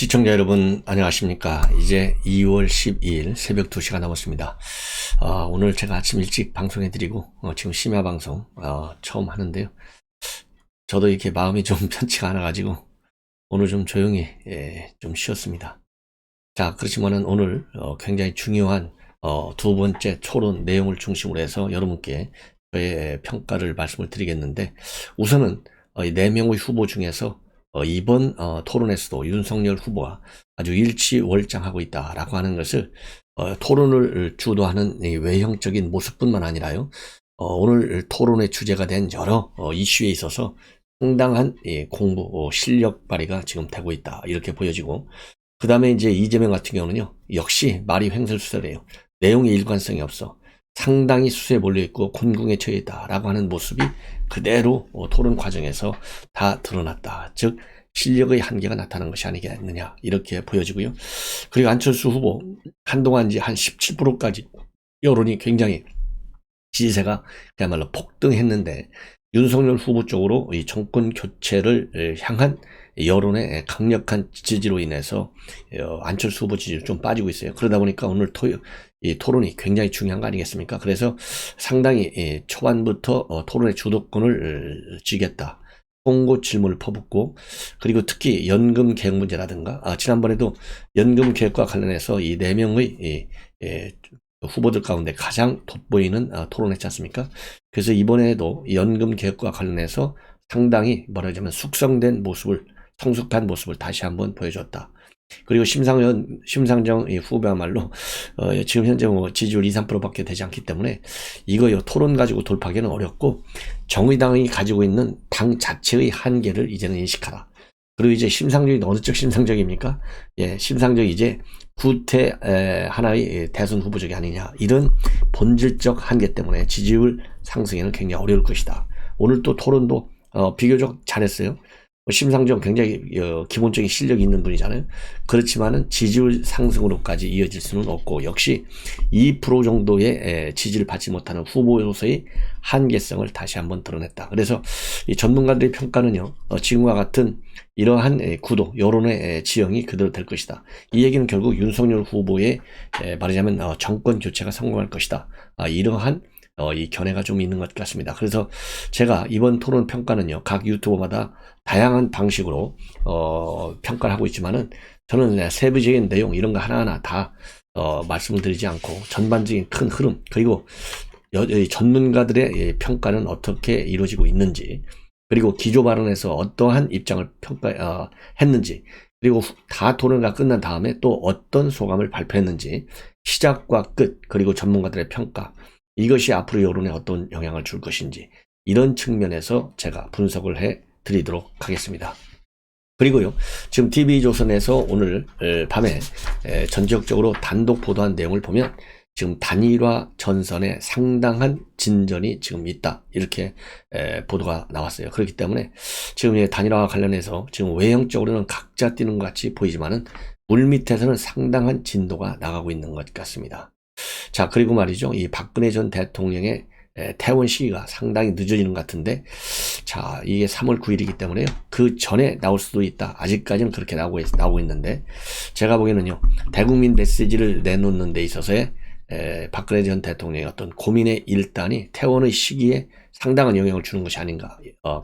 시청자 여러분 안녕하십니까. 이제 2월 12일 새벽 2시가 넘었습니다. 오늘 제가 아침 일찍 방송해드리고 지금 심야 방송 처음 하는데요. 저도 이렇게 마음이 좀 편치가 않아가지고 오늘 좀 조용히 좀 쉬었습니다. 자, 그렇지만은 오늘 굉장히 중요한 두 번째 토론 내용을 중심으로 해서 여러분께 저의 평가를 말씀을 드리겠는데, 우선은 이 4명의 후보 중에서 이번 토론에서도 윤석열 후보가 아주 일치월장하고 있다라고 하는 것을 토론을 주도하는 이 외형적인 모습뿐만 아니라요, 오늘 토론의 주제가 된 여러 이슈에 있어서 상당한 공부 실력 발휘가 지금 되고 있다, 이렇게 보여지고, 그 다음에 이제 이재명 같은 경우는요, 역시 말이 횡설수설해요. 내용의 일관성이 없어. 상당히 수세에 몰려있고 곤궁에 처해있다 라고 하는 모습이 그대로 토론 과정에서 다 드러났다. 즉 실력의 한계가 나타난 것이 아니겠느냐, 이렇게 보여지고요. 그리고 안철수 후보 한동안 이제 한 17%까지 여론이 굉장히 지지세가 그야말로 폭등했는데, 윤석열 후보 쪽으로 이 정권 교체를 향한 여론의 강력한 지지로 인해서 안철수 후보 지지율이 좀 빠지고 있어요. 그러다 보니까 오늘 이 토론이 굉장히 중요한 거 아니겠습니까? 그래서 상당히 초반부터 토론의 주도권을 쥐겠다, 홍고 질문을 퍼붓고, 그리고 특히 연금 개혁 문제라든가, 지난번에도 연금 개혁과 관련해서 이 4명의 후보들 가운데 가장 돋보이는 토론했지 않습니까? 그래서 이번에도 연금 개혁과 관련해서 상당히 뭐라자면 숙성된 모습을, 성숙한 모습을 다시 한번 보여줬다. 그리고 심상정 후보야말로 지금 현재 지지율 2~3%밖에 되지 않기 때문에 이거 토론 가지고 돌파하기는 어렵고, 정의당이 가지고 있는 당 자체의 한계를 이제는 인식하라. 그리고 이제 심상정이 어느 쪽 심상정입니까? 심상정이 이제 구태 하나의 대선 후보적이 아니냐, 이런 본질적 한계 때문에 지지율 상승에는 굉장히 어려울 것이다. 오늘 또 토론도 비교적 잘했어요. 심상정 굉장히 기본적인 실력이 있는 분이잖아요. 그렇지만은 지지율 상승으로까지 이어질 수는 없고, 역시 2% 정도의 지지를 받지 못하는 후보로서의 한계성을 다시 한번 드러냈다. 그래서 이 전문가들의 평가는요, 지금과 같은 이러한 구도, 여론의 지형이 그대로 될 것이다. 이 얘기는 결국 윤석열 후보의 말하자면 정권 교체가 성공할 것이다. 이러한 이 견해가 좀 있는 것 같습니다. 그래서 제가 이번 토론 평가는요, 각 유튜버마다 다양한 방식으로 평가를 하고 있지만은, 저는 세부적인 내용 이런 거 하나하나 다 말씀을 드리지 않고, 전반적인 큰 흐름, 그리고 전문가들의 평가는 어떻게 이루어지고 있는지, 그리고 기조 발언에서 어떠한 입장을 했는지, 그리고 다 토론가 끝난 다음에 또 어떤 소감을 발표했는지, 시작과 끝, 그리고 전문가들의 평가, 이것이 앞으로 여론에 어떤 영향을 줄 것인지, 이런 측면에서 제가 분석을 해 드리도록 하겠습니다. 그리고요, 지금 TV조선에서 오늘 밤에 전격적으로 단독 보도한 내용을 보면 지금 단일화 전선에 상당한 진전이 지금 있다, 이렇게 보도가 나왔어요. 그렇기 때문에 지금 단일화와 관련해서 지금 외형적으로는 각자 뛰는 것 같이 보이지만은 물밑에서는 상당한 진도가 나가고 있는 것 같습니다. 자, 그리고 말이죠, 이 박근혜 전 대통령의 퇴원 시기가 상당히 늦어지는 것 같은데, 자, 이게 3월 9일이기 때문에요, 그 전에 나올 수도 있다. 아직까지는 그렇게 나오고 있는데, 제가 보기에는요, 대국민 메시지를 내놓는 데 있어서의 박근혜 전 대통령의 어떤 고민의 일단이 퇴원의 시기에 상당한 영향을 주는 것이 아닌가,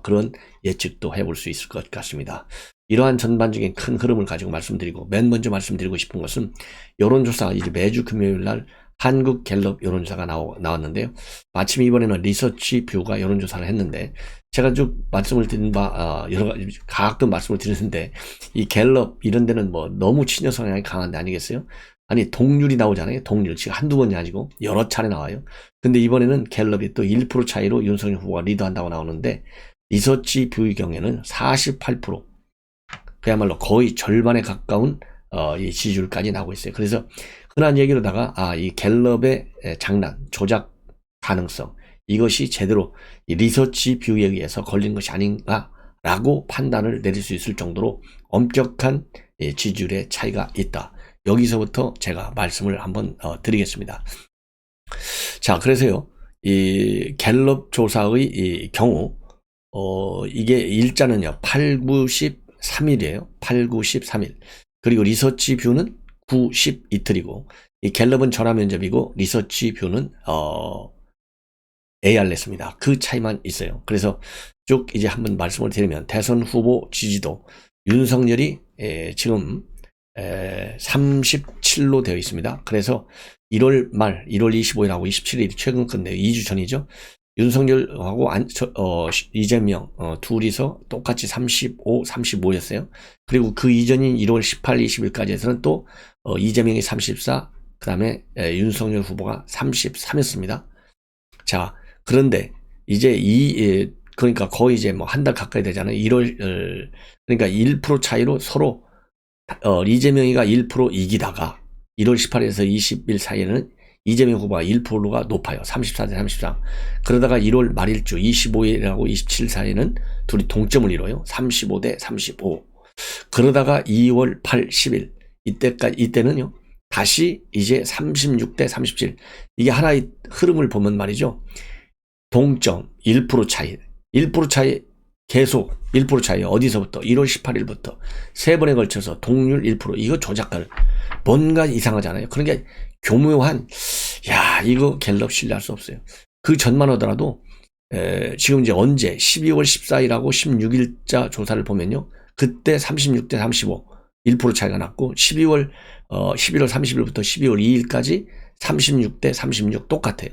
그런 예측도 해볼 수 있을 것 같습니다. 이러한 전반적인 큰 흐름을 가지고 말씀드리고, 맨 먼저 말씀드리고 싶은 것은, 여론조사 이제 매주 금요일 날 한국 갤럽 여론조사가 나왔는데요. 마침 이번에는 리서치 뷰가 여론조사를 했는데, 제가 쭉 말씀을 드린 바, 가끔 말씀을 드리는데, 이 갤럽 이런 데는 뭐 너무 친여 성향이 강한 데 아니겠어요? 아니, 동률이 나오잖아요. 동률. 지금 한두 번이 아니고 여러 차례 나와요. 근데 이번에는 갤럽이 또 1% 차이로 윤석열 후보가 리드한다고 나오는데, 리서치 뷰의 경우에는 48%, 그야말로 거의 절반에 가까운 이 지지율까지 나오고 있어요. 그래서 흔한 얘기로다가 이 갤럽의 장난, 조작 가능성, 이것이 제대로 이 리서치 뷰에 의해서 걸린 것이 아닌가라고 판단을 내릴 수 있을 정도로 엄격한 지지율의 차이가 있다. 여기서부터 제가 말씀을 한번 드리겠습니다. 자, 그래서요, 이 갤럽 조사의 이 경우 이게 일자는요 8, 9, 13일이에요. 8, 9, 13일. 그리고 리서치 뷰는 9, 10 이틀이고, 이 갤럽은 전화 면접이고, 리서치 뷰는, ARS입니다. 그 차이만 있어요. 그래서 쭉 이제 한번 말씀을 드리면, 대선 후보 지지도, 윤석열이, 지금, 37로 되어 있습니다. 그래서 1월 말, 1월 25일하고 27일이 최근 건데요. 2주 전이죠. 윤석열하고 이재명 둘이서 똑같이 35, 35였어요. 그리고 그 이전인 1월 18, 20일까지 해서는 또 이재명이 34, 그 다음에 윤석열 후보가 33였습니다. 자, 그런데 이제 그러니까 거의 이제 뭐 한 달 가까이 되잖아요. 1월 그러니까 1% 차이로 서로 이재명이가 1% 이기다가 1월 18일에서 20일 사이에는 이재명 후보가 1%가 높아요. 34대 33. 그러다가 1월 말일주 25일하고 27일 사이에는 둘이 동점을 이뤄요. 35대 35. 그러다가 2월 8, 10일 이때는요. 다시 이제 36대 37. 이게 하나의 흐름을 보면 말이죠. 동점 1% 차이. 1% 차이 계속 1% 차이 어디서부터 1월 18일부터 세 번에 걸쳐서 동률 1% 이거 조작할 뭔가 이상하잖아요. 그런 게 교묘한 이거 갤럽 신뢰할 수 없어요. 그 전만 하더라도 지금 이제 언제 12월 14일하고 16일자 조사를 보면요. 그때 36대 35 1% 차이가 났고 11월 30일부터 12월 2일까지 36대 36 똑같아요.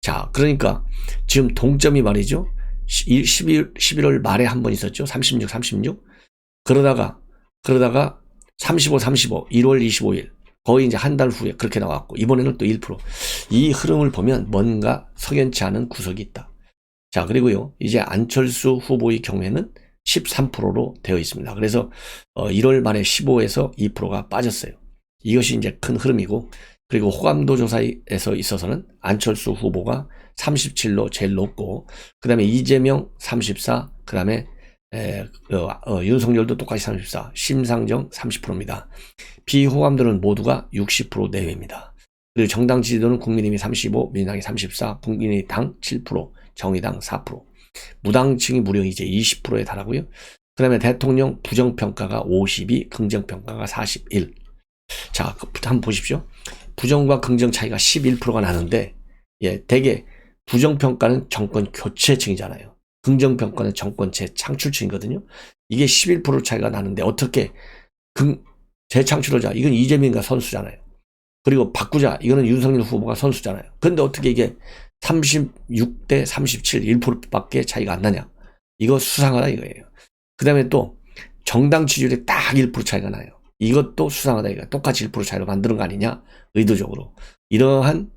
자, 그러니까 지금 동점이 말이죠. 11월 말에 한 번 있었죠. 36, 36. 그러다가 35, 35, 1월 25일. 거의 이제 한 달 후에 그렇게 나왔고, 이번에는 또 1%. 이 흐름을 보면 뭔가 석연치 않은 구석이 있다. 자, 그리고요, 이제 안철수 후보의 경우에는 13%로 되어 있습니다. 그래서 1월 말에 15에서 2%가 빠졌어요. 이것이 이제 큰 흐름이고, 그리고 호감도 조사에서 있어서는 안철수 후보가 37로 제일 높고, 그 다음에 이재명 34, 그 다음에 윤석열도 똑같이 34, 심상정 30%입니다. 비호감도는 모두가 60% 내외입니다. 그리고 정당 지지도는 국민의힘이 35, 민주당이 34, 국민의당 7%, 정의당 4%, 무당층이 무려 이제 20%에 달하고요. 그 다음에 대통령 부정평가가 52, 긍정평가가 41. 자, 한번 보십시오. 부정과 긍정 차이가 11%가 나는데, 대개 부정평가는 정권 교체층이잖아요. 긍정평가는 정권 재창출층이거든요. 이게 11% 차이가 나는데 어떻게 재창출하자. 이건 이재명이가 선수잖아요. 그리고 바꾸자. 이거는 윤석열 후보가 선수잖아요. 그런데 어떻게 이게 36대 37, 1%밖에 차이가 안 나냐. 이거 수상하다 이거예요. 그 다음에 또 정당 지지율이 딱 1% 차이가 나요. 이것도 수상하다 이거. 똑같이 1% 차이로 만드는 거 아니냐. 의도적으로. 이러한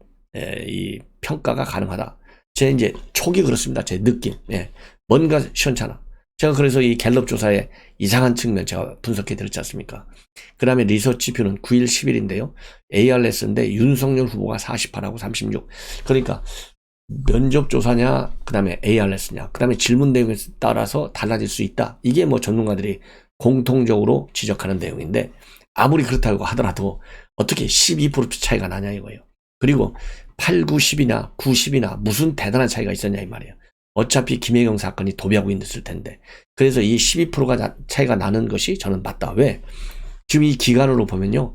이 평가가 가능하다. 제 이제 촉이 그렇습니다. 제 느낌. 뭔가 시원찮아. 제가 그래서 이 갤럽 조사의 이상한 측면 제가 분석해 드렸지 않습니까? 그 다음에 리서치표는 9일 10일인데요. ARS인데 윤석열 후보가 48하고 36. 그러니까 면접 조사냐, 그 다음에 ARS냐, 그 다음에 질문 내용에 따라서 달라질 수 있다. 이게 뭐 전문가들이 공통적으로 지적하는 내용인데, 아무리 그렇다고 하더라도 어떻게 12% 차이가 나냐 이거예요. 그리고 8, 9, 10이나 9, 10이나 무슨 대단한 차이가 있었냐 이 말이에요. 어차피 김혜경 사건이 도배하고 있을 텐데. 그래서 이 12%가 차이가 나는 것이 저는 맞다. 왜? 지금 이 기간으로 보면요.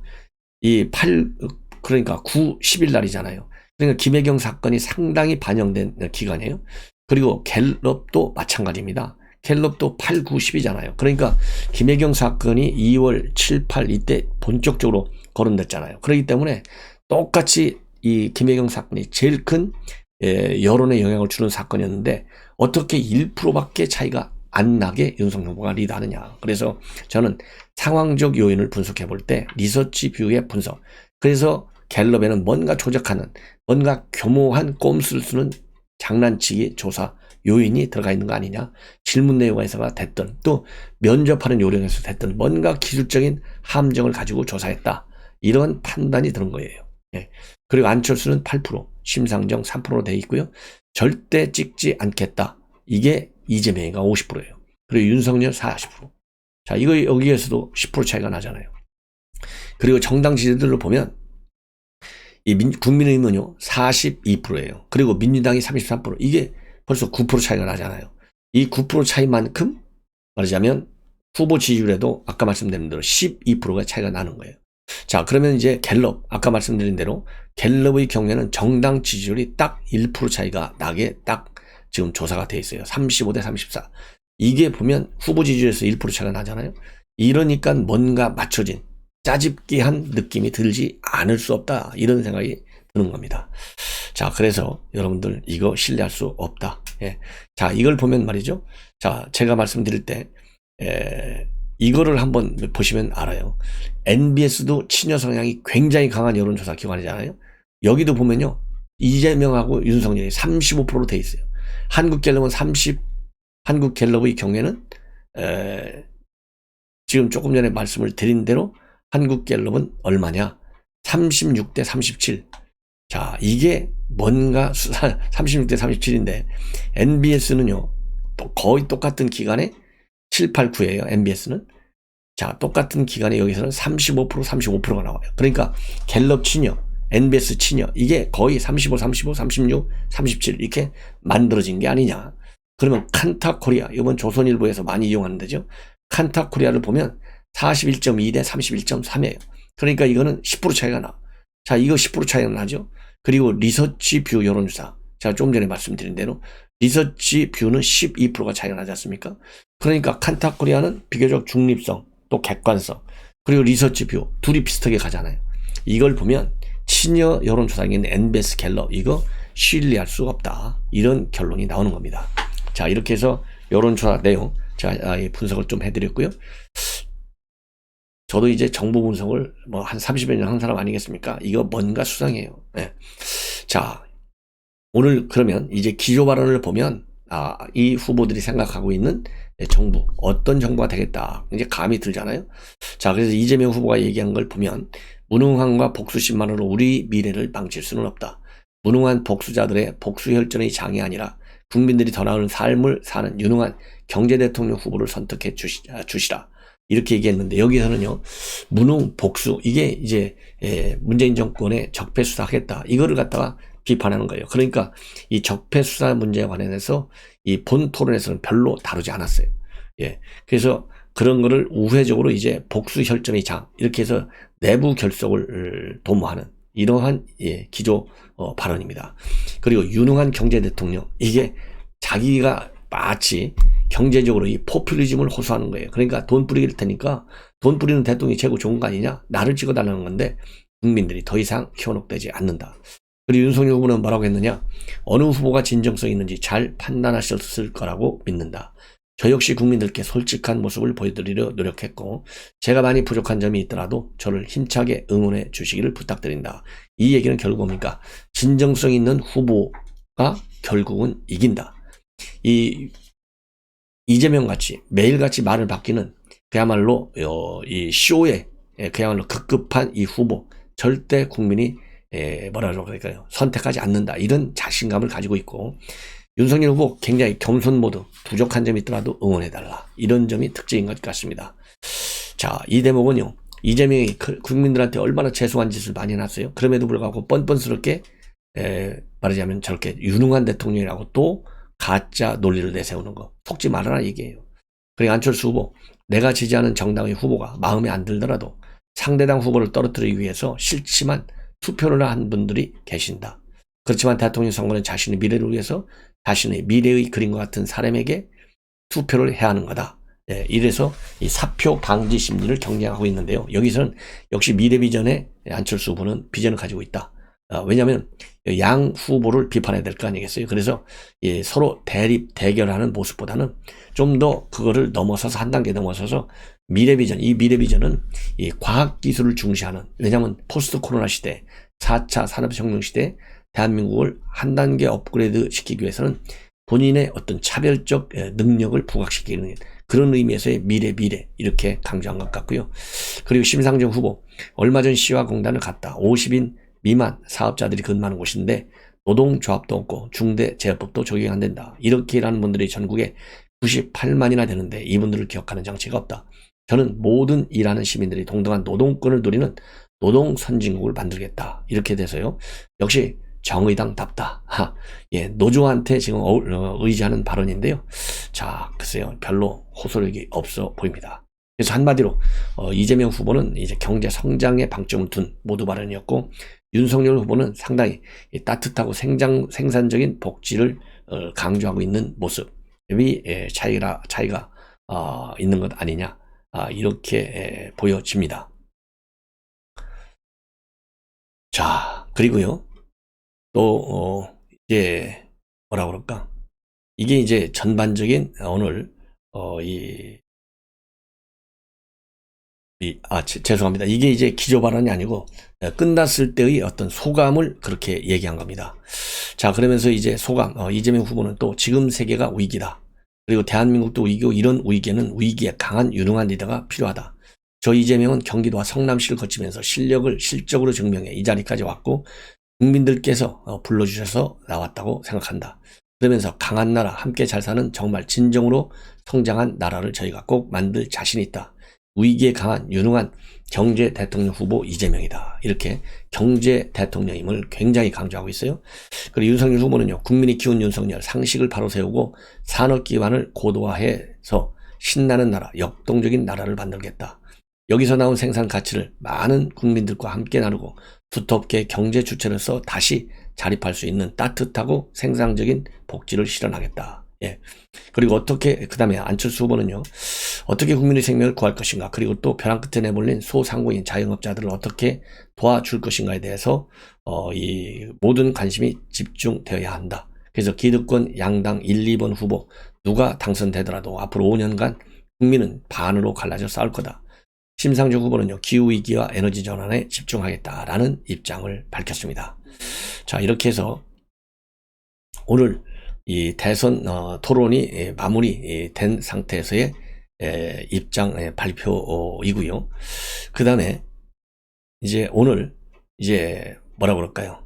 그러니까 9, 10일 날이잖아요. 그러니까 김혜경 사건이 상당히 반영된 기간이에요. 그리고 갤럽도 마찬가지입니다. 갤럽도 8, 9, 10이잖아요. 그러니까 김혜경 사건이 2월 7, 8 이때 본격적으로 거론됐잖아요. 그렇기 때문에 똑같이 이 김혜경 사건이 제일 큰 여론에 영향을 주는 사건이었는데 어떻게 1%밖에 차이가 안 나게 윤석열 후보가 리드하느냐. 그래서 저는 상황적 요인을 분석해 볼 때 리서치 뷰의 분석. 그래서 갤럽에는 뭔가 조작하는, 뭔가 교모한 꼼수를 쓰는 장난치기 조사 요인이 들어가 있는 거 아니냐. 질문 내용에서가 됐든 또 면접하는 요령에서 됐든 뭔가 기술적인 함정을 가지고 조사했다. 이런 판단이 드는 거예요. 그리고 안철수는 8%, 심상정 3%로 되어 있고요. 절대 찍지 않겠다. 이게 이재명이가 50%예요. 그리고 윤석열 40%. 자, 이거 여기에서도 10% 차이가 나잖아요. 그리고 정당 지지들로 보면 국민의힘은요 42%예요. 그리고 민주당이 33%. 이게 벌써 9% 차이가 나잖아요. 이 9% 차이만큼 말하자면 후보 지지율에도 아까 말씀드린 대로 12%가 차이가 나는 거예요. 자, 그러면 이제 갤럽, 아까 말씀드린 대로 갤럽의 경우에는 정당 지지율이 딱 1% 차이가 나게 딱 지금 조사가 돼 있어요. 35대 34. 이게 보면 후보 지지율에서 1% 차이가 나잖아요. 이러니까 뭔가 맞춰진 짜집기한 느낌이 들지 않을 수 없다. 이런 생각이 드는 겁니다. 자, 그래서 여러분들 이거 신뢰할 수 없다. 예. 자, 이걸 보면 말이죠. 자, 제가 말씀드릴 때 이거를 한번 보시면 알아요. NBS도 친여 성향이 굉장히 강한 여론조사 기관이잖아요. 여기도 보면요. 이재명하고 윤석열이 35%로 돼 있어요. 한국갤럽은 한국갤럽의 경우에는 지금 조금 전에 말씀을 드린 대로 한국갤럽은 얼마냐? 36대 37. 자, 이게 뭔가 36대 37인데 NBS는요. 또 거의 똑같은 기간에 7, 8, 9예요. NBS는. 자, 똑같은 기간에 여기서는 35%, 35%가 나와요. 그러니까 갤럽 친여, NBS 친여 이게 거의 35, 35, 36, 37 이렇게 만들어진 게 아니냐. 그러면 칸타코리아, 이번 조선일보에서 많이 이용하는 데죠. 칸타코리아를 보면 41.2 대 31.3이에요. 그러니까 이거는 10% 차이가 나. 자, 이거 10% 차이가 나죠. 그리고 리서치 뷰 여론조사. 제가 조금 전에 말씀드린 대로 리서치 뷰는 12%가 차이가 나지 않습니까? 그러니까 칸타코리아는 비교적 중립성, 또 객관성, 그리고 리서치 뷰 둘이 비슷하게 가잖아요. 이걸 보면 친여 여론조사인 NBS 갤럽 이거 신뢰할 수가 없다. 이런 결론이 나오는 겁니다. 자, 이렇게 해서 여론조사 내용 제가 분석을 좀 해드렸고요. 저도 이제 정보 분석을 뭐 한 30여 년 한 사람 아니겠습니까? 이거 뭔가 수상해요. 네. 자, 오늘 그러면 이제 기조 발언을 보면 이 후보들이 생각하고 있는 정부, 어떤 정부가 되겠다. 이제 감이 들잖아요. 자, 그래서 이재명 후보가 얘기한 걸 보면 무능함과 복수심만으로 우리 미래를 망칠 수는 없다. 무능한 복수자들의 복수 혈전의 장이 아니라 국민들이 더 나은 삶을 사는 유능한 경제 대통령 후보를 선택해 주시라. 이렇게 얘기했는데 여기서는요. 무능, 복수 이게 이제 문재인 정권의 적폐 수사하겠다. 이거를 갖다가 비판하는 거예요. 그러니까 이 적폐 수사 문제에 관련해서 이 본 토론에서는 별로 다루지 않았어요. 예. 그래서 그런 거를 우회적으로 이제 복수 혈전의 장 이렇게 해서 내부 결속을 도모하는 이러한 기조 발언입니다. 그리고 유능한 경제 대통령 이게 자기가 마치 경제적으로 이 포퓰리즘을 호소하는 거예요. 그러니까 돈 뿌리길 테니까 돈 뿌리는 대통령이 최고 좋은 거 아니냐? 나를 찍어달라는 건데 국민들이 더 이상 현혹되지 않는다. 그리고 윤석열 후보는 뭐라고 했느냐? 어느 후보가 진정성 있는지 잘 판단하셨을 거라고 믿는다. 저 역시 국민들께 솔직한 모습을 보여드리려 노력했고 제가 많이 부족한 점이 있더라도 저를 힘차게 응원해 주시기를 부탁드린다. 이 얘기는 결국 뭡니까? 진정성 있는 후보가 결국은 이긴다. 이재명 같이 매일같이 말을 바뀌는 그야말로 이 쇼에 그야말로 급급한 이 후보 절대 국민이 뭐라고 그럴까요? 선택하지 않는다. 이런 자신감을 가지고 있고 윤석열 후보 굉장히 겸손 모드 부족한 점이 있더라도 응원해달라. 이런 점이 특징인 것 같습니다. 자, 이 대목은요. 이재명이 국민들한테 얼마나 죄송한 짓을 많이 해놨어요. 그럼에도 불구하고 뻔뻔스럽게 말하자면 저렇게 유능한 대통령이라고 또 가짜 논리를 내세우는 거 속지 말아라 얘기예요. 그리고 안철수 후보 내가 지지하는 정당의 후보가 마음에 안 들더라도 상대당 후보를 떨어뜨리기 위해서 싫지만 투표를 한 분들이 계신다. 그렇지만 대통령 선거는 자신의 미래를 위해서 자신의 미래의 그림과 같은 사람에게 투표를 해야 하는 거다. 이래서 이 사표 방지 심리를 경쟁하고 있는데요. 여기서는 역시 미래 비전에 안철수 후보는 비전을 가지고 있다. 왜냐하면 양 후보를 비판해야 될 거 아니겠어요. 그래서 서로 대결하는 모습보다는 좀 더 그거를 넘어서서 한 단계 넘어서서 미래 비전, 이 미래 비전은 이 과학 기술을 중시하는, 왜냐하면 포스트 코로나 시대, 4차 산업혁명 시대 대한민국을 한 단계 업그레이드 시키기 위해서는 본인의 어떤 차별적 능력을 부각시키는 그런 의미에서의 미래 이렇게 강조한 것 같고요. 그리고 심상정 후보 얼마 전 시화공단을 갔다. 50인 미만 사업자들이 근무하는 곳인데 노동조합도 없고 중대재해법도 적용 안 된다. 이렇게 일하는 분들이 전국에 98만이나 되는데 이분들을 기억하는 정치가 없다. 저는 모든 일하는 시민들이 동등한 노동권을 누리는 노동 선진국을 만들겠다. 이렇게 돼서요. 역시 정의당답다. 예, 노조한테 지금 의지하는 발언인데요. 자, 글쎄요, 별로 호소력이 없어 보입니다. 그래서 한마디로 이재명 후보는 이제 경제 성장에 방점을 둔 모두 발언이었고, 윤석열 후보는 상당히 따뜻하고 생산적인 복지를 강조하고 있는 모습이 차이가 있는 것 아니냐, 이렇게 보여집니다. 자, 그리고요, 또 이제 뭐라 그럴까, 이게 이제 전반적인 오늘 죄송합니다. 이게 이제 기조 발언이 아니고 끝났을 때의 어떤 소감을 그렇게 얘기한 겁니다. 자, 그러면서 이제 소감, 이재명 후보는 또 지금 세계가 위기다. 그리고 대한민국도 위기고, 이런 위기에는 위기에 강한 유능한 리더가 필요하다. 저 이재명은 경기도와 성남시를 거치면서 실력을 실적으로 증명해 이 자리까지 왔고, 국민들께서 불러주셔서 나왔다고 생각한다. 그러면서 강한 나라, 함께 잘 사는 정말 진정으로 성장한 나라를 저희가 꼭 만들 자신이 있다. 위기에 강한 유능한 경제 대통령 후보 이재명이다. 이렇게 경제 대통령임을 굉장히 강조하고 있어요. 그리고 윤석열 후보는요, 국민이 키운 윤석열, 상식을 바로 세우고 산업 기반을 고도화해서 신나는 나라, 역동적인 나라를 만들겠다. 여기서 나온 생산 가치를 많은 국민들과 함께 나누고 두텁게 경제 주체로서 다시 자립할 수 있는 따뜻하고 생산적인 복지를 실현하겠다. 예. 그리고 그 다음에 안철수 후보는요, 어떻게 국민의 생명을 구할 것인가, 그리고 또 벼랑 끝에 내몰린 소상공인 자영업자들을 어떻게 도와줄 것인가에 대해서 이 모든 관심이 집중되어야 한다. 그래서 기득권 양당 1, 2번 후보 누가 당선되더라도 앞으로 5년간 국민은 반으로 갈라져 싸울 거다. 심상정 후보는요, 기후위기와 에너지 전환에 집중하겠다라는 입장을 밝혔습니다. 자, 이렇게 해서 오늘 이 대선 토론이 마무리된 상태에서의 입장 발표이고요. 그 다음에 이제 오늘 이제 뭐라 그럴까요?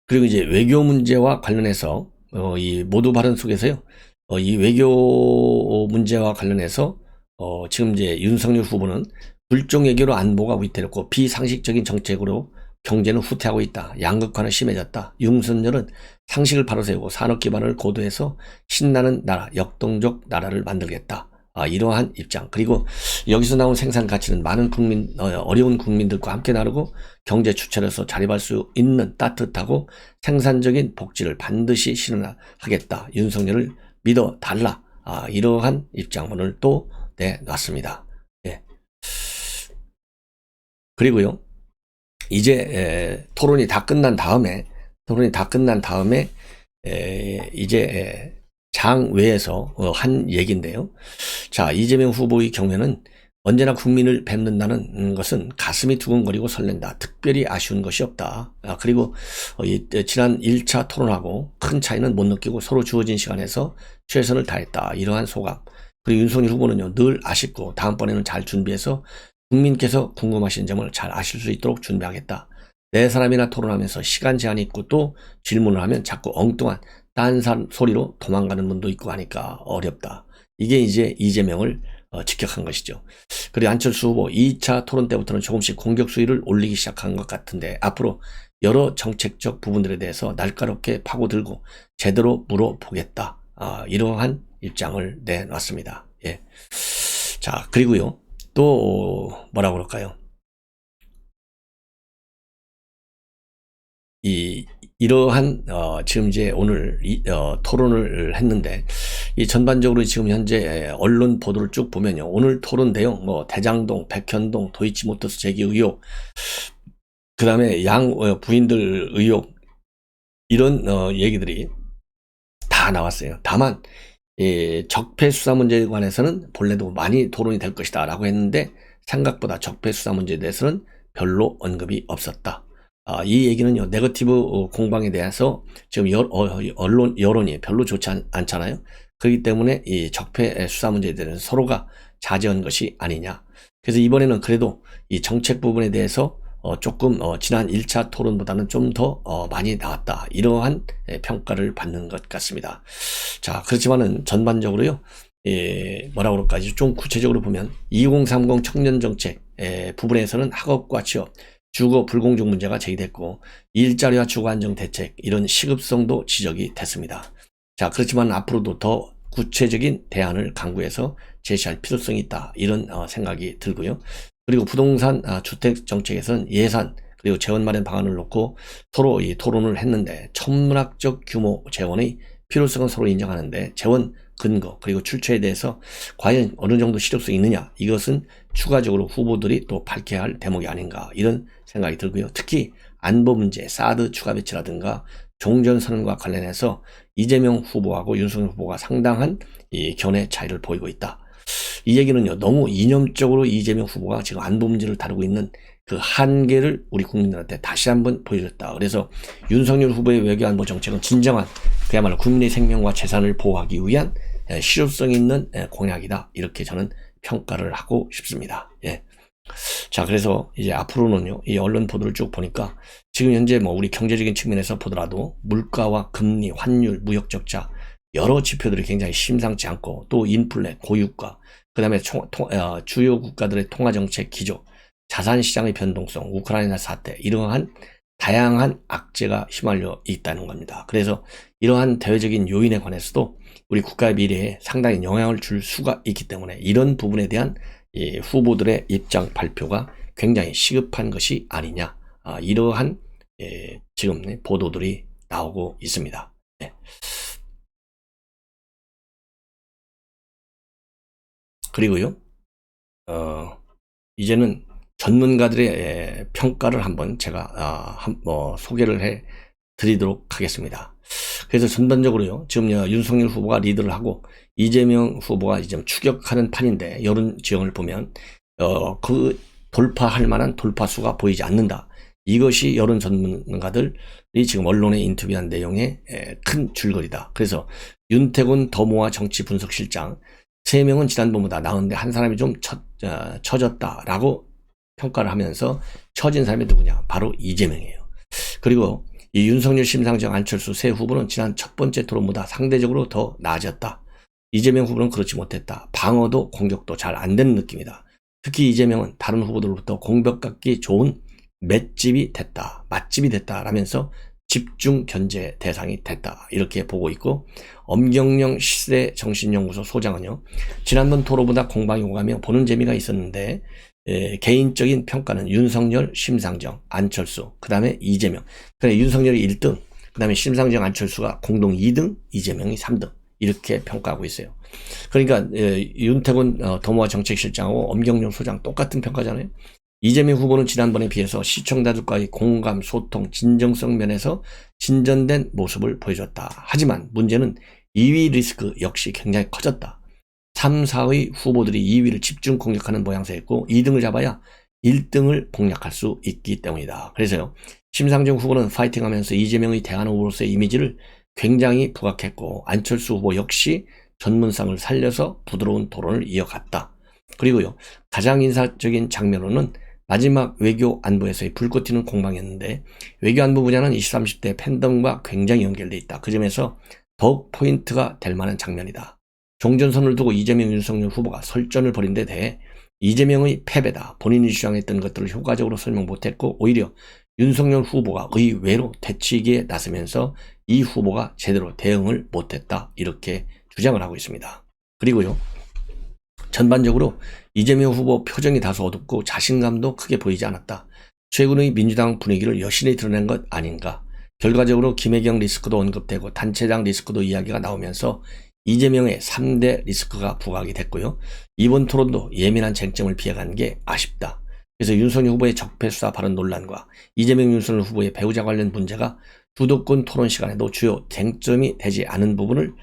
그리고 이제 외교 문제와 관련해서 이 모두 발언 속에서요, 이 외교 문제와 관련해서 지금 이제 윤석열 후보는 불종 외교로 안보가 위태롭고 비상식적인 정책으로 경제는 후퇴하고 있다. 양극화는 심해졌다. 윤석열은 상식을 바로 세우고 산업 기반을 고도해서 신나는 나라, 역동적 나라를 만들겠다. 이러한 입장. 그리고 여기서 나온 생산 가치는 많은 어려운 국민들과 함께 나누고 경제 주체로서 자립할 수 있는 따뜻하고 생산적인 복지를 반드시 실현하겠다. 윤석열을 믿어 달라. 이러한 입장문을 또 내놨습니다. 예. 그리고요, 이제 토론이 다 끝난 다음에 이제 장외에서 한 얘기인데요. 자, 이재명 후보의 경우에는 언제나 국민을 뵙는다는 것은 가슴이 두근거리고 설렌다. 특별히 아쉬운 것이 없다. 그리고 지난 1차 토론하고 큰 차이는 못 느끼고 서로 주어진 시간에서 최선을 다했다. 이러한 소감. 그리고 윤석열 후보는요, 늘 아쉽고 다음번에는 잘 준비해서 국민께서 궁금하신 점을 잘 아실 수 있도록 준비하겠다. 네 사람이나 토론하면서 시간 제한이 있고 또 질문을 하면 자꾸 엉뚱한 딴 소리로 도망가는 분도 있고 하니까 어렵다. 이게 이제 이재명을 직격한 것이죠. 그리고 안철수 후보 2차 토론 때부터는 조금씩 공격 수위를 올리기 시작한 것 같은데, 앞으로 여러 정책적 부분들에 대해서 날카롭게 파고들고 제대로 물어보겠다. 이러한 입장을 내놨습니다. 예. 자, 그리고요, 또 뭐라 그럴까요? 이러한 지금 이제 오늘 토론을 했는데, 이 전반적으로 지금 현재 언론 보도를 쭉 보면요, 오늘 토론 내용 뭐 대장동, 백현동, 도이치모터스 재기 의혹, 그 다음에 양 부인들 의혹, 이런 얘기들이 다 나왔어요. 다만 적폐 수사 문제에 관해서는 본래도 많이 토론이 될 것이다 라고 했는데, 생각보다 적폐 수사 문제에 대해서는 별로 언급이 없었다. 이 얘기는요, 네거티브 공방에 대해서 지금 여론이 별로 좋지 않잖아요. 그렇기 때문에 이 적폐 수사 문제에 대해서 서로가 자제한 것이 아니냐. 그래서 이번에는 그래도 이 정책 부분에 대해서 조금 지난 1차 토론보다는 좀 더 많이 나왔다. 이러한 평가를 받는 것 같습니다. 자, 그렇지만은 전반적으로요, 뭐라 그럴까, 좀 구체적으로 보면 2030 청년정책 부분에서는 학업과 취업, 주거 불공정 문제가 제기됐고, 일자리와 주거 안정 대책, 이런 시급성도 지적이 됐습니다. 자, 그렇지만 앞으로도 더 구체적인 대안을 강구해서 제시할 필요성이 있다, 이런 생각이 들고요. 그리고 부동산 주택 정책에서는 예산 그리고 재원 마련 방안을 놓고 서로 토론을 했는데, 천문학적 규모 재원의 필요성은 서로 인정하는데 재원 근거 그리고 출처에 대해서 과연 어느 정도 실효성이 있느냐, 이것은 추가적으로 후보들이 또 밝혀야 할 대목이 아닌가, 이런 생각이 들고요. 특히 안보 문제, 사드 추가 배치라든가 종전선언과 관련해서 이재명 후보하고 윤석열 후보가 상당한 이 견해 차이를 보이고 있다. 이 얘기는요, 너무 이념적으로 이재명 후보가 지금 안보 문제를 다루고 있는 그 한계를 우리 국민들한테 다시 한번 보여줬다. 그래서 윤석열 후보의 외교안보 정책은 진정한 그야말로 국민의 생명과 재산을 보호하기 위한 실효성 있는 공약이다, 이렇게 저는 평가를 하고 싶습니다. 예. 자, 그래서 이제 앞으로는요, 이 언론 보도를 쭉 보니까 지금 현재 뭐 우리 경제적인 측면에서 보더라도 물가와 금리, 환율, 무역 적자, 여러 지표들이 굉장히 심상치 않고, 또 인플레, 고유가, 그 다음에 주요 국가들의 통화정책 기조, 자산시장의 변동성, 우크라이나 사태, 이러한 다양한 악재가 휘말려 있다는 겁니다. 그래서 이러한 대외적인 요인에 관해서도 우리 국가의 미래에 상당히 영향을 줄 수가 있기 때문에 이런 부분에 대한 이 후보들의 입장 발표가 굉장히 시급한 것이 아니냐, 이러한 지금 보도들이 나오고 있습니다. 네. 그리고요, 이제는 전문가들의 평가를 한번 제가 소개를 해 드리도록 하겠습니다. 그래서 전반적으로요, 지금 윤석열 후보가 리드를 하고 이재명 후보가 이제 추격하는 판인데, 여론 지형을 보면 그 돌파할 만한 돌파수가 보이지 않는다. 이것이 여론 전문가들이 지금 언론에 인터뷰한 내용의 큰 줄거리다. 그래서 윤태곤 더모아 정치분석실장 3명은 지난번보다 나은데 한 사람이 좀 처졌다라고 평가를 하면서, 처진 사람이 누구냐? 바로 이재명이에요. 그리고 이 윤석열, 심상정, 안철수 세 후보는 지난 첫 번째 토론보다 상대적으로 더 나아졌다. 이재명 후보는 그렇지 못했다. 방어도 공격도 잘 안 되는 느낌이다. 특히 이재명은 다른 후보들로부터 공격받기 좋은 맛집이 됐다 라면서 집중 견제 대상이 됐다, 이렇게 보고 있고, 엄경영 시대정신연구소 소장은요, 지난번 토론보다 공방이 오가며 보는 재미가 있었는데 개인적인 평가는 윤석열, 심상정, 안철수, 그 다음에 이재명, 그다음에 윤석열이 1등, 그 다음에 심상정, 안철수가 공동 2등, 이재명이 3등, 이렇게 평가하고 있어요. 그러니까 윤태곤 더모아 정책실장하고 엄경영 소장 똑같은 평가잖아요. 이재명 후보는 지난번에 비해서 시청자들과의 공감, 소통, 진정성 면에서 진전된 모습을 보여줬다. 하지만 문제는 2위 리스크 역시 굉장히 커졌다. 3, 4의 후보들이 2위를 집중 공략하는 모양새였고 2등을 잡아야 1등을 공략할 수 있기 때문이다. 그래서요, 심상정 후보는 파이팅하면서 이재명의 대안 후보로서의 이미지를 굉장히 부각했고, 안철수 후보 역시 전문성을 살려서 부드러운 토론을 이어갔다. 그리고요, 가장 인상적인 장면으로는 마지막 외교 안보에서의 불꽃 튀는 공방이었는데, 외교 안보 분야는 20, 30대 팬덤과 굉장히 연결돼 있다. 그 점에서 더욱 포인트가 될 만한 장면이다. 종전선을 두고 이재명, 윤석열 후보가 설전을 벌인 데 대해 이재명의 패배다, 본인이 주장했던 것들을 효과적으로 설명 못했고 오히려 윤석열 후보가 의외로 되치기에 나서면서 이 후보가 제대로 대응을 못했다, 이렇게 주장을 하고 있습니다. 그리고요, 전반적으로 이재명 후보 표정이 다소 어둡고 자신감도 크게 보이지 않았다. 최근의 민주당 분위기를 여실히 드러낸 것 아닌가. 결과적으로 김혜경 리스크도 언급되고 단체장 리스크도 이야기가 나오면서 이재명의 3대 리스크가 부각이 됐고요. 이번 토론도 예민한 쟁점을 피해간 게 아쉽다. 그래서 윤석열 후보의 적폐수사 발언 논란과 이재명, 윤석열 후보의 배우자 관련 문제가 주도권 토론 시간에도 주요 쟁점이 되지 않은 부분을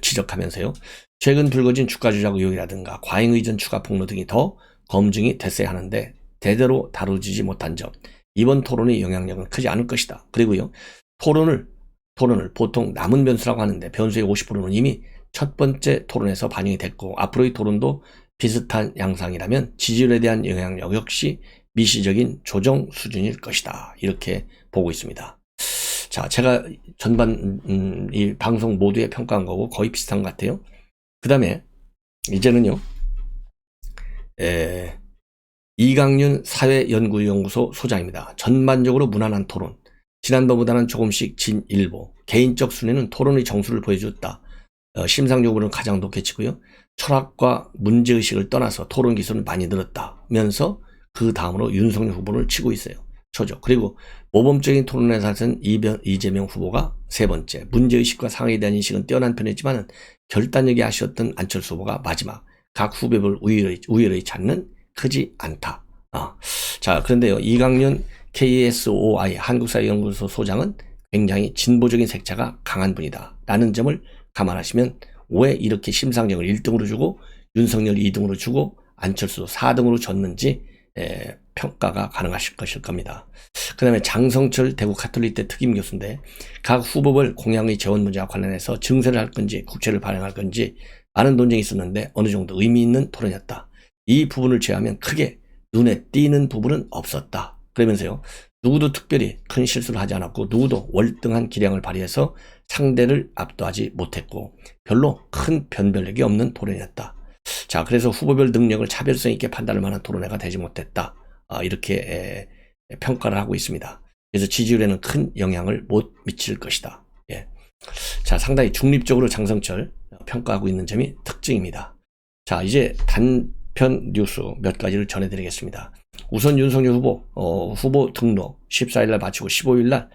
지적하면서요, 최근 불거진 주가 조작 의혹이라든가 과잉의전 추가 폭로 등이 더 검증이 됐어야 하는데 제대로 다루지 못한 점, 이번 토론의 영향력은 크지 않을 것이다. 그리고요, 토론을 보통 남은 변수라고 하는데 변수의 50%는 이미 첫 번째 토론에서 반영이 됐고, 앞으로의 토론도 비슷한 양상이라면 지지율에 대한 영향력 역시 미시적인 조정 수준일 것이다, 이렇게 보고 있습니다. 자, 제가 전반 이 방송 모두에 평가한 거고 거의 비슷한 것 같아요. 그 다음에 이제는요, 이강윤 사회연구연구소 소장입니다. 전반적으로 무난한 토론. 지난번보다는 조금씩 진일보. 개인적 순위는 토론의 정수를 보여줬다. 심상정보는 가장 높게 치고요. 철학과 문제의식을 떠나서 토론 기술은 많이 늘었다면서 그 다음으로 윤석열 후보를 치고 있어요. 초조. 그리고 모범적인 토론에서는 이재명 후보가 세 번째. 문제의식과 상황에 대한 인식은 뛰어난 편이지만 결단력이 아쉬웠던 안철수 후보가 마지막. 각 후보별 우열의 차이는 크지 않다. 자, 그런데요. 이강윤 KSOI 한국사회연구소 소장은 굉장히 진보적인 색채가 강한 분이다. 라는 점을 감안하시면 왜 이렇게 심상정을 1등으로 주고 윤석열 2등으로 주고 안철수 4등으로 줬는지 평가가 가능하실 것일 겁니다. 그 다음에 장성철 대구 가톨릭대 특임 교수인데 각 후보별 공약의 재원 문제와 관련해서 증세를 할 건지 국채를 발행할 건지 많은 논쟁이 있었는데 어느 정도 의미 있는 토론이었다. 이 부분을 제외하면 크게 눈에 띄는 부분은 없었다. 그러면서요. 누구도 특별히 큰 실수를 하지 않았고 누구도 월등한 기량을 발휘해서 상대를 압도하지 못했고 별로 큰 변별력이 없는 토론이었다. 자, 그래서 후보별 능력을 차별성 있게 판단할 만한 토론회가 되지 못했다. 이렇게 평가를 하고 있습니다. 그래서 지지율에는 큰 영향을 못 미칠 것이다. 예. 자, 상당히 중립적으로 장성철 평가하고 있는 점이 특징입니다. 자, 이제 단편 뉴스 몇 가지를 전해드리겠습니다. 우선 윤석열 후보 후보 등록 14일날 마치고 15일날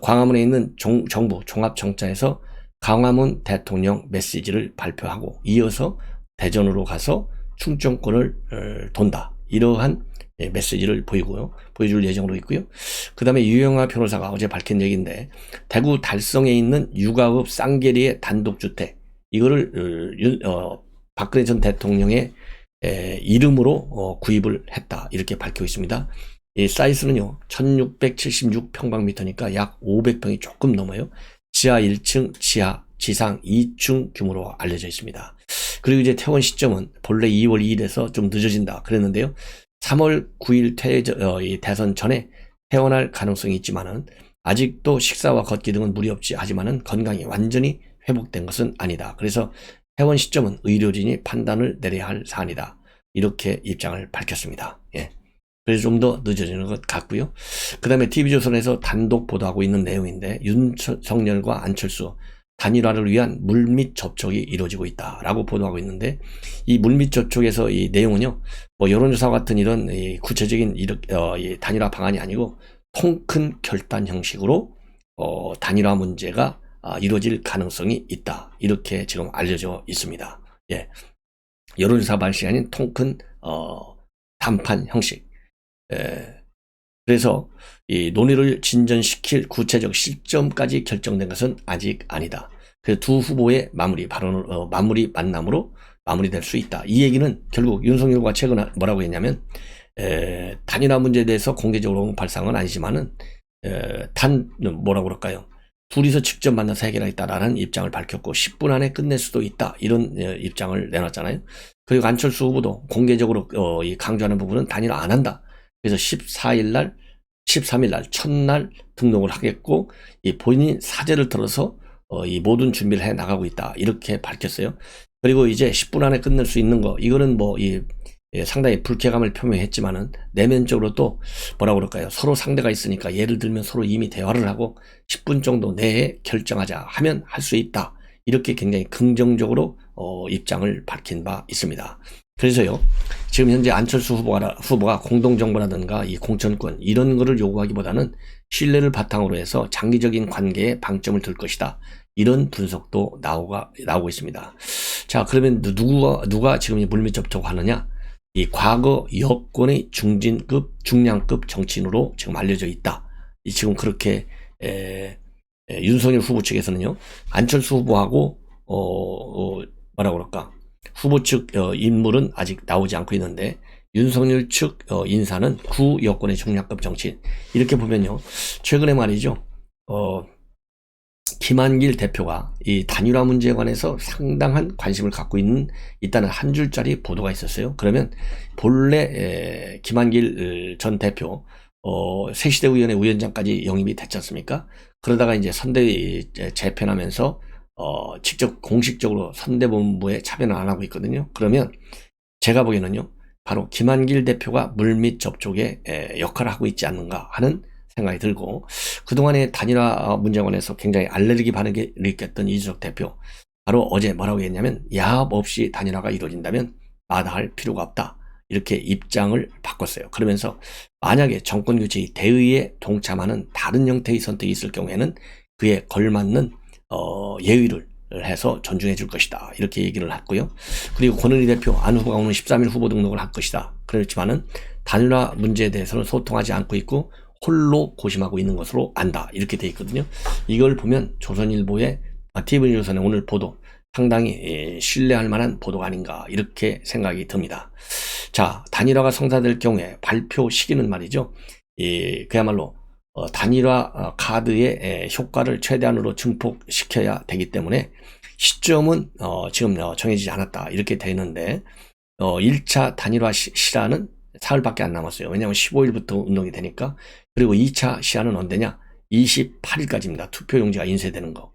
광화문에 있는 정부 종합청사에서 강화문 대통령 메시지를 발표하고 이어서 대전으로 가서 충청권을 돈다. 이러한 메시지를 보여줄 예정으로 있고요. 그 다음에 유영하 변호사가 어제 밝힌 얘기인데 대구 달성에 있는 육아읍 쌍계리의 단독주택 이거를 박근혜 전 대통령의 이름으로 구입을 했다. 이렇게 밝히고 있습니다. 이 사이즈는요 1676평방미터니까 약 500평이 조금 넘어요. 지하 1층, 지상 2층 규모로 알려져 있습니다. 그리고 이제 퇴원 시점은 본래 2월 2일에서 좀 늦어진다 그랬는데요. 3월 9일 대선 전에 퇴원할 가능성이 있지만은 아직도 식사와 걷기 등은 무리 없지 하지만은 건강이 완전히 회복된 것은 아니다. 그래서 퇴원 시점은 의료진이 판단을 내려야 할 사안이다. 이렇게 입장을 밝혔습니다. 예. 그래서 좀 더 늦어지는 것 같고요. 그 다음에 TV조선에서 단독 보도하고 있는 내용인데 윤석열과 안철수 단일화를 위한 물밑 접촉이 이루어지고 있다라고 보도하고 있는데 이 물밑 접촉에서 이 내용은요, 뭐 여론조사 같은 이런 구체적인 이 단일화 방안이 아니고 통큰 결단 형식으로 단일화 문제가 이루어질 가능성이 있다. 이렇게 지금 알려져 있습니다. 예. 여론조사 방식이 아닌 통큰談판 형식. 그래서 이 논의를 진전시킬 구체적 시점까지 결정된 것은 아직 아니다. 그래서 두 후보의 마무리 만남으로 마무리될 수 있다. 이 얘기는 결국 윤석열과 최근 뭐라고 했냐면 단일화 문제에 대해서 공개적으로 언급할 사항은 아니지만은 뭐라고 그럴까요? 둘이서 직접 만나서 해결하겠다라는 입장을 밝혔고 10분 안에 끝낼 수도 있다. 이런 입장을 내놨잖아요. 그리고 안철수 후보도 공개적으로 강조하는 부분은 단일화 안 한다. 그래서 13일날 첫날 등록을 하겠고 본인 사제를 들어서 이 모든 준비를 해 나가고 있다. 이렇게 밝혔어요. 그리고 이제 10분 안에 끝낼 수 있는 거 이거는 뭐 상당히 불쾌감을 표명했지만은 내면적으로 또 뭐라고 그럴까요? 서로 상대가 있으니까 예를 들면 서로 이미 대화를 하고 10분 정도 내에 결정하자 하면 할 수 있다. 이렇게 굉장히 긍정적으로 입장을 밝힌 바 있습니다. 그래서요, 지금 현재 안철수 후보가 공동정부라든가 이 공천권 이런 거를 요구하기보다는 신뢰를 바탕으로 해서 장기적인 관계에 방점을 둘 것이다. 이런 분석도 나오고 있습니다. 자, 그러면 누가 지금 이 물밑 접촉하느냐? 이 과거 여권의 중량급 정치인으로 지금 알려져 있다. 지금 그렇게 윤석열 후보 측에서는요, 안철수 후보하고 뭐라고 그럴까? 후보 측 인물은 아직 나오지 않고 있는데 윤석열 측 인사는 구 여권의 중량급 정치인 이렇게 보면요, 최근에 말이죠, 김한길 대표가 이 단일화 문제에 관해서 상당한 관심을 갖고 있다는 한 줄짜리 보도가 있었어요. 그러면 본래 김한길 전 대표 새시대위원회 위원장까지 영입이 됐지 않습니까? 그러다가 이제 선대위 재편하면서 직접 공식적으로 선대본부에 참여는 안 하고 있거든요. 그러면 제가 보기에는요, 바로 김한길 대표가 물밑 접촉에 역할을 하고 있지 않는가 하는 생각이 들고, 그동안의 단일화 문제에 관해서 굉장히 알레르기 반응을 일으켰던 이준석 대표, 바로 어제 뭐라고 했냐면, 야합 없이 단일화가 이루어진다면 마다할 필요가 없다, 이렇게 입장을 바꿨어요. 그러면서 만약에 정권 교체의 대의에 동참하는 다른 형태의 선택이 있을 경우에는 그에 걸맞는 예의를 해서 존중해 줄 것이다, 이렇게 얘기를 했고요. 그리고 권은희 대표, 안 후보가 오늘 13일 후보 등록을 할 것이다. 그렇지만은 단일화 문제에 대해서는 소통하지 않고 있고 홀로 고심하고 있는 것으로 안다, 이렇게 돼 있거든요. 이걸 보면 조선일보의 TV조선의 오늘 보도 상당히 신뢰할 만한 보도가 아닌가, 이렇게 생각이 듭니다. 자, 단일화가 성사될 경우에 발표 시기는 말이죠, 그야말로 단일화 카드의 효과를 최대한으로 증폭시켜야 되기 때문에 시점은 지금 정해지지 않았다, 이렇게 되는데 1차 단일화 시한은 사흘밖에 안 남았어요. 왜냐하면 15일부터 운동이 되니까. 그리고 2차 시한은 언제냐? 28일까지입니다. 투표용지가 인쇄되는 거.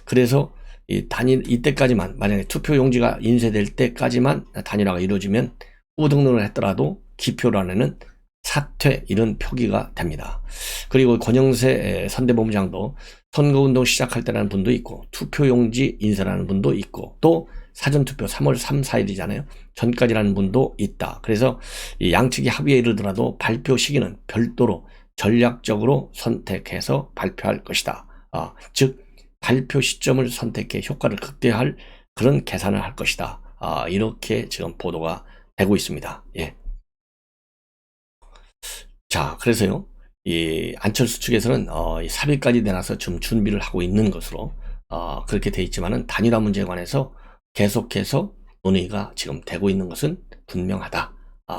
그래서 이때까지만, 만약에 투표용지가 인쇄될 때까지만 단일화가 이루어지면 후보 등록을 했더라도 기표란에는 사퇴, 이런 표기가 됩니다. 그리고 권영세 선대본부장도 선거운동 시작할 때라는 분도 있고 투표용지 인쇄라는 분도 있고 또 사전투표 3월 3, 4일이잖아요. 전까지라는 분도 있다. 그래서 이 양측이 합의에 이르더라도 발표 시기는 별도로 전략적으로 선택해서 발표할 것이다. 즉 발표 시점을 선택해 효과를 극대화할 그런 계산을 할 것이다. 이렇게 지금 보도가 되고 있습니다. 예. 자, 그래서요, 이 안철수 측에서는 삽입까지 내놔서 좀 준비를 하고 있는 것으로 그렇게 돼 있지만은 단일화 문제에 관해서 계속해서 논의가 지금 되고 있는 것은 분명하다.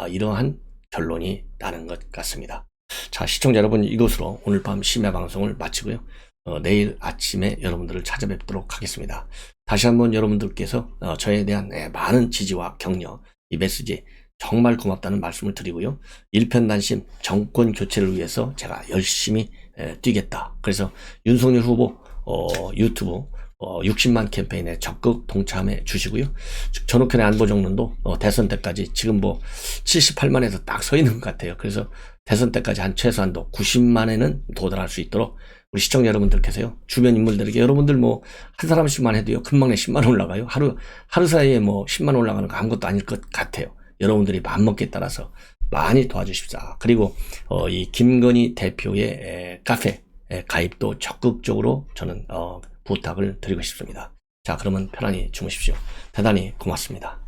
이러한 결론이 나는 것 같습니다. 자, 시청자 여러분, 이것으로 오늘 밤 심야 방송을 마치고요. 내일 아침에 여러분들을 찾아뵙도록 하겠습니다. 다시 한번 여러분들께서 저에 대한 많은 지지와 격려, 이 메시지 정말 고맙다는 말씀을 드리고요. 일편단심 정권 교체를 위해서 제가 열심히 뛰겠다. 그래서 윤석열 후보 유튜브 60만 캠페인에 적극 동참해 주시고요. 전옥현의 안보정론도 대선 때까지 지금 뭐 78만에서 딱 서 있는 것 같아요. 그래서 대선 때까지 한 최소한도 90만에는 도달할 수 있도록 우리 시청자 여러분들께서요, 주변 인물들에게, 여러분들 뭐 한 사람씩만 해도요 금방 내 10만 원 올라가요. 하루 사이에 뭐 10만 원 올라가는 거 아무것도 아닐 것 같아요. 여러분들이 마음먹기에 따라서 많이 도와주십사. 그리고 이 김건희 대표의 카페 가입도 적극적으로 저는 부탁을 드리고 싶습니다. 자, 그러면 편안히 주무십시오. 대단히 고맙습니다.